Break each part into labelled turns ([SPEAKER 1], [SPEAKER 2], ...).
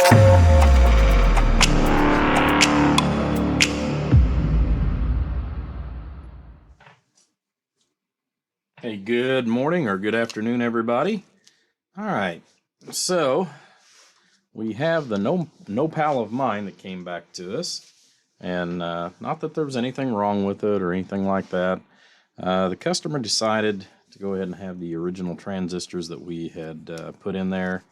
[SPEAKER 1] Hey, good morning or good afternoon, everybody. All right, so we have the No Pall of mine that came back to us, and not that there was anything wrong with it or anything like that. The customer decided to go ahead and have the original transistors that we had put in there.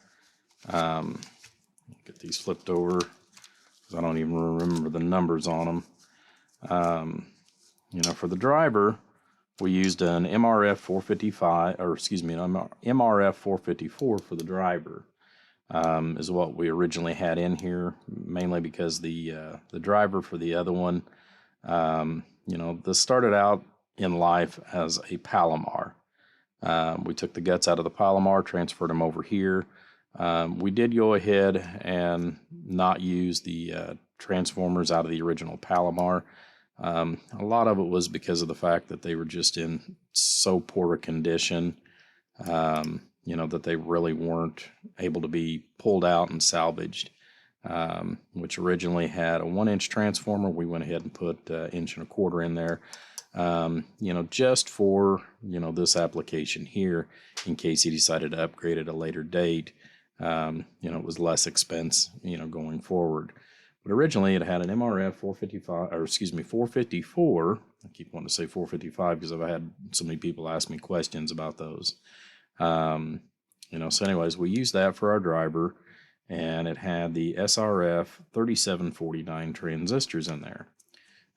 [SPEAKER 1] Get these flipped over because I don't even remember the numbers on them. For the driver, we used an MRF 455, or excuse me, an MRF 454 for the driver. Is what we originally had in here, mainly because the driver for the other one, this started out in life as a Palomar. We took the guts out of the Palomar, transferred them over here. We did go ahead and not use the transformers out of the original Palomar. A lot of it was because of the fact that they were just in so poor a condition, that they really weren't able to be pulled out and salvaged, which originally had a 1-inch transformer. We went ahead and put 1.25 inches in there, just for, this application here, in case he decided to upgrade at a later date. It was less expense, going forward. But originally it had an MRF 454. I keep wanting to say 455 because I've had so many people ask me questions about those. So anyways, we used that for our driver, and it had the SRF 3749 transistors in there.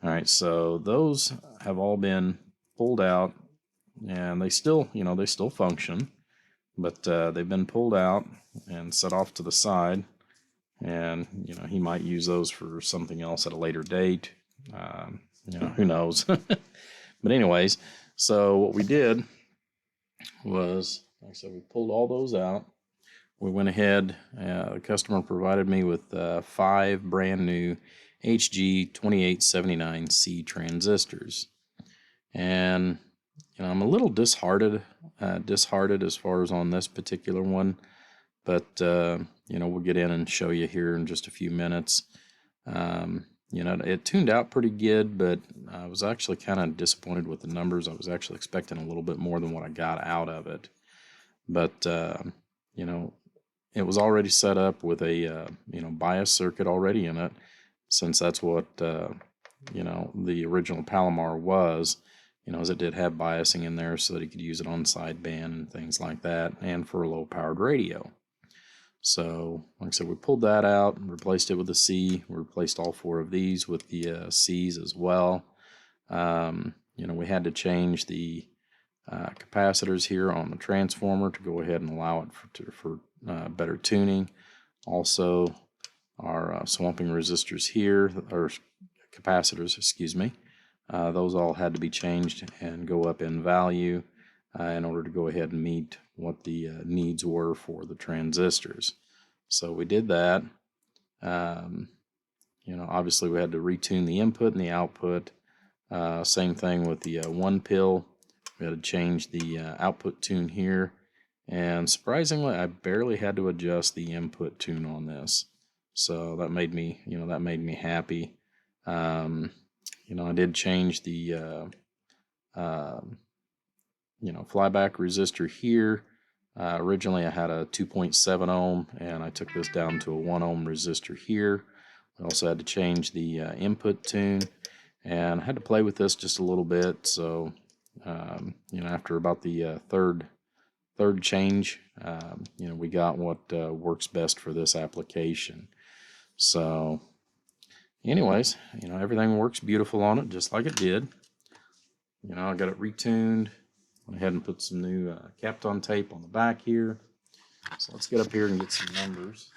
[SPEAKER 1] All right, so those have all been pulled out, and they still function, but they've been pulled out and set off to the side. And, he might use those for something else at a later date. Who knows? But anyways, so what we did was, like I said, we pulled all those out. We went ahead, the customer provided me with 5 brand new HG2879C transistors. And, I'm a little disheartened as far as on this particular one. But, we'll get in and show you here in just a few minutes. It tuned out pretty good, but I was actually kind of disappointed with the numbers. I was actually expecting a little bit more than what I got out of it. But, it was already set up with a, bias circuit already in it, since that's what, the original Palomar was. As it did have biasing in there so that you could use it on sideband and things like that, and for a low-powered radio. So, like I said, we pulled that out and replaced it with a C. We replaced all 4 of these with the C's as well. We had to change the capacitors here on the transformer to go ahead and allow it for better tuning. Also, our swamping resistors here, or capacitors, excuse me, those all had to be changed and go up in value in order to go ahead and meet what the needs were for the transistors. So we did that. Obviously we had to retune the input and the output. Same thing with the 1-pill. We had to change the output tune here. And surprisingly, I barely had to adjust the input tune on this. So that made me, happy. I did change the flyback resistor here. Originally I had a 2.7 ohm, and I took this down to a 1 ohm resistor here. I also had to change the input tune, and I had to play with this just a little bit. So after about the third change, we got what works best for this application. So anyways, everything works beautiful on it, just like it did. I got it retuned. Went ahead and put some new Kapton tape on the back here. So let's get up here and get some numbers.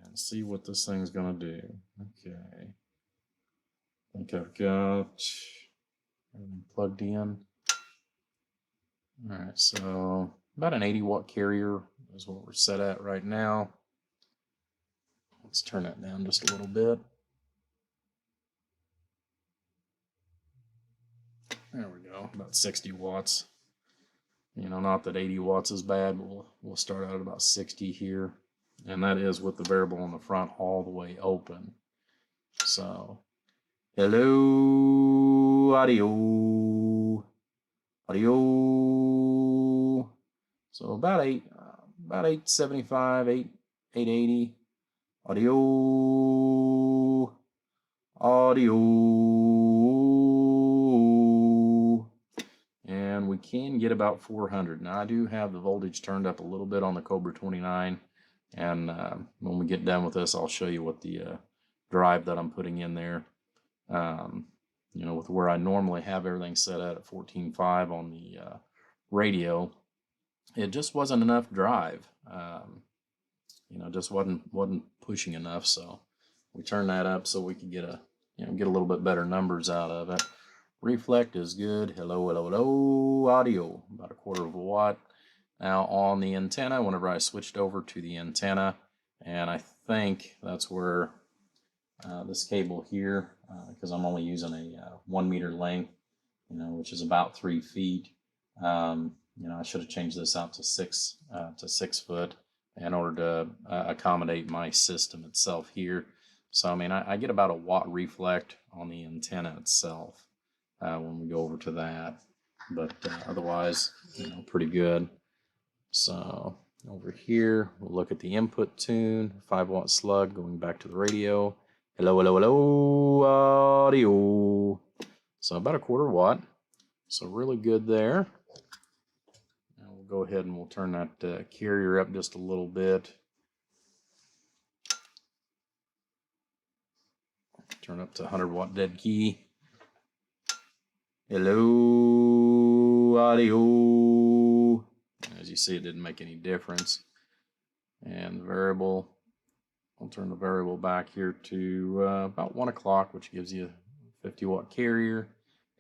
[SPEAKER 1] And see what this thing's going to do. Okay. I think I've got everything plugged in. Alright, so about an 80-watt carrier is what we're set at right now. Let's turn that down just a little bit. There we go, about 60 watts. You know, not that 80 watts is bad, but we'll start out at about 60 here. And that is with the variable on the front all the way open. So, hello, audio, audio. So about 875, 880, audio, audio. And we can get about 400. Now I do have the voltage turned up a little bit on the Cobra 29. And when we get done with this, I'll show you what the drive that I'm putting in there. You know, with where I normally have everything set at 14.5 on the radio, it just wasn't enough drive. You know, just wasn't pushing enough. So we turned that up so we could get a get a little bit better numbers out of it. Reflect is good. Hello, hello, hello. Audio about 1/4 watt. Now on the antenna, whenever I switched over to the antenna, and I think that's where this cable here, because I'm only using a 1 meter length, you know, which is about 3 feet. You know, I should have changed this out to 6 foot in order to accommodate my system itself here. So I mean, I get about a watt reflect on the antenna itself when we go over to that, but otherwise, you know, pretty good. So over here, we'll look at the input tune, 5 watt slug going back to the radio. Hello, hello, hello, audio. So about 1/4 watt. So really good there. Now we'll go ahead and we'll turn that carrier up just a little bit. Turn up to 100 watt dead key. Hello, audio. As you see, it didn't make any difference. And the variable, I'll turn the variable back here to about 1 o'clock, which gives you a 50 watt carrier.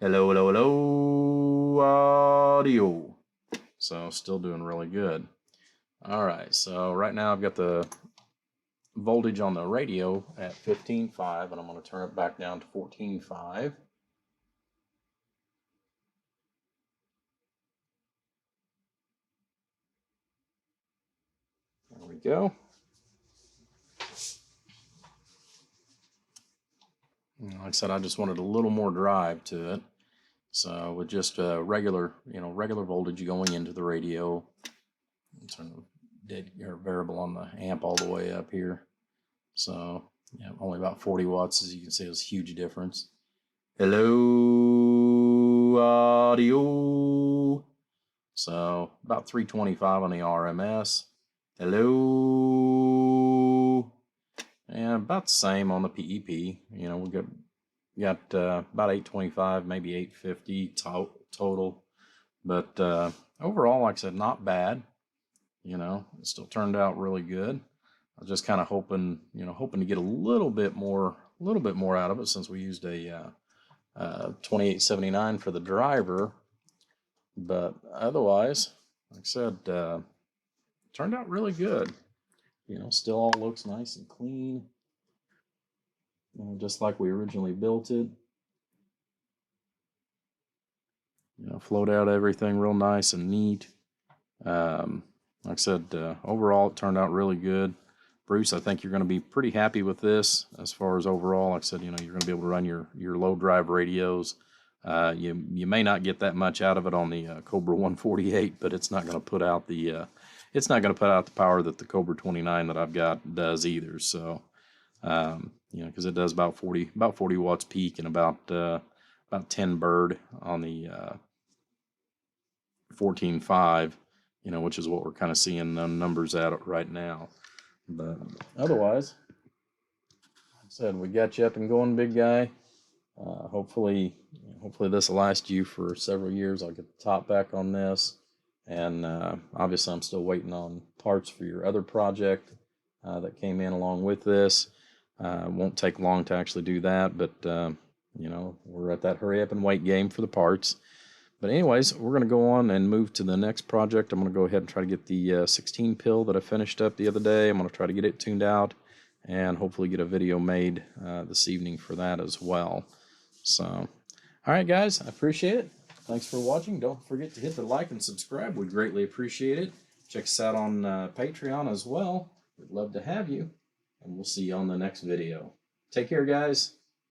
[SPEAKER 1] Hello, hello, hello, audio. So still doing really good. All right, so right now I've got the voltage on the radio at 15.5, and I'm going to turn it back down to 14.5. There we go. Like I said, I just wanted a little more drive to it. So with just regular voltage going into the radio, turn the dead or variable on the amp all the way up here. So yeah, only about 40 watts, as you can see, is a huge difference. Hello, audio. So about 325 on the RMS. Hello, and about the same on the PEP. You know, we got about 825, maybe 850 total, but overall, like I said, not bad. You know, it still turned out really good. I was just kind of hoping to get a little bit more out of it, since we used a 2879 for the driver. But otherwise, like I said, turned out really good. You know, still all looks nice and clean, you know, just like we originally built it. You know, flowed out everything real nice and neat. Like I said, overall it turned out really good. Bruce, I think you're going to be pretty happy with this as far as overall. Like I said, you know, you're going to be able to run your low drive radios. You may not get that much out of it on the Cobra 148, but it's not going to put out the power that the Cobra 29 that I've got does either. So, you know, because it does about 40 watts peak and about 10 bird on the 14.5, you know, which is what we're kind of seeing the numbers at right now. But otherwise, like I said, we got you up and going, big guy. Hopefully this will last you for several years. I'll get the top back on this, and obviously I'm still waiting on parts for your other project that came in along with this. It won't take long to actually do that, but you know, we're at that hurry up and wait game for the parts. But anyways, we're going to go on and move to the next project. I'm going to go ahead and try to get the 16 pill that I finished up the other day. I'm going to try to get it tuned out and hopefully get a video made this evening for that as well. So, all right, guys, I appreciate it. Thanks for watching. Don't forget to hit the like and subscribe. We'd greatly appreciate it. Check us out on Patreon as well. We'd love to have you. And we'll see you on the next video. Take care, guys.